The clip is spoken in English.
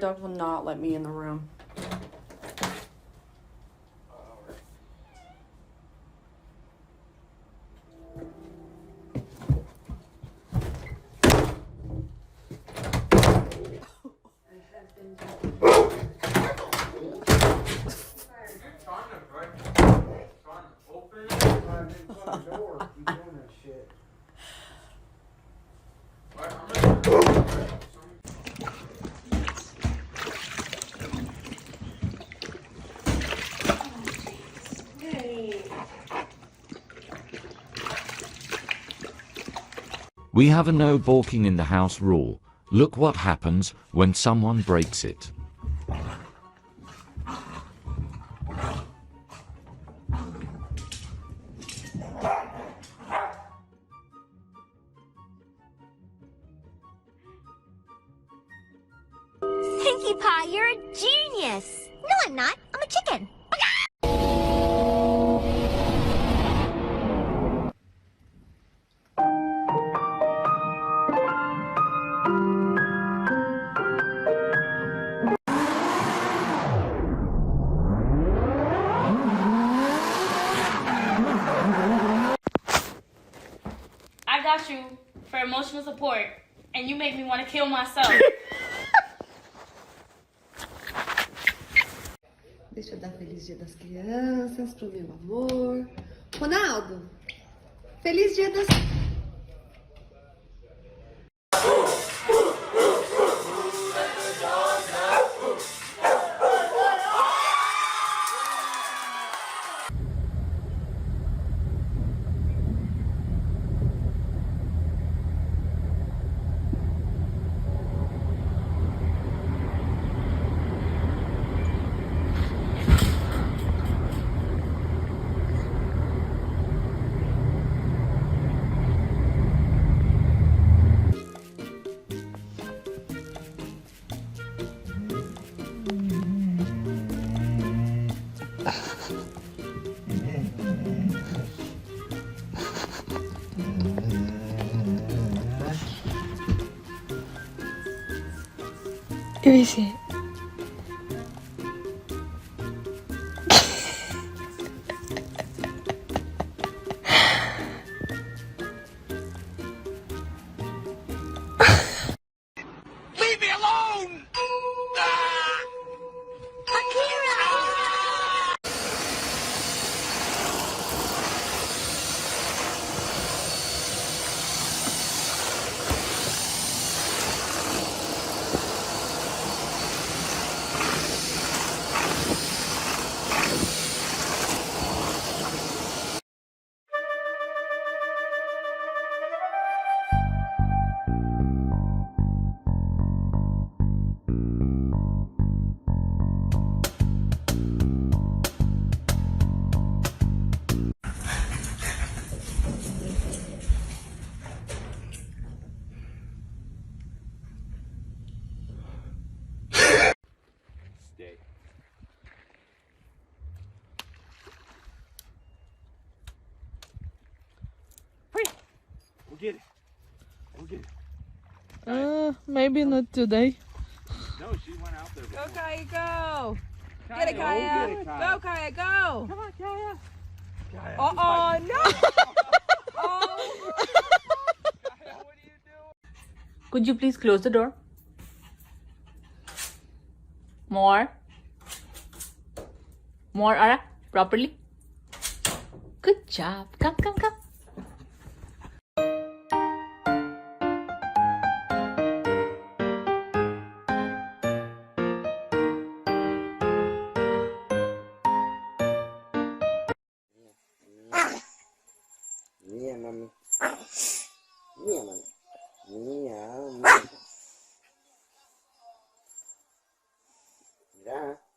guard dog will not let me in the room. We have a no walking in the house rule. Look what happens when someone breaks it. Pinkie Pie, you're a genius! No, I'm not. I'm a chicken. I got you for emotional support, and you make me want to kill myself. Deixa eu dar Feliz Dia das Crianças pro meu amor. Ronaldo, Feliz Dia das... Eu esse. Leave me alone! Stay. We'll get it. We'll get it. Maybe not today. No, she went out there before. Go, Kaya, go! Kaya, Get it, Kaya! go get it, Kaya. Go, Kaya, go! Come on, Kaya. Kaya, Uh-oh, just no! Oh! Kaya, what are you doing? Could you please close the door? More. More, Ara. Properly. Good job. Come, come, come. Mia, mami. Mia, mami. Mia, mami. Mira.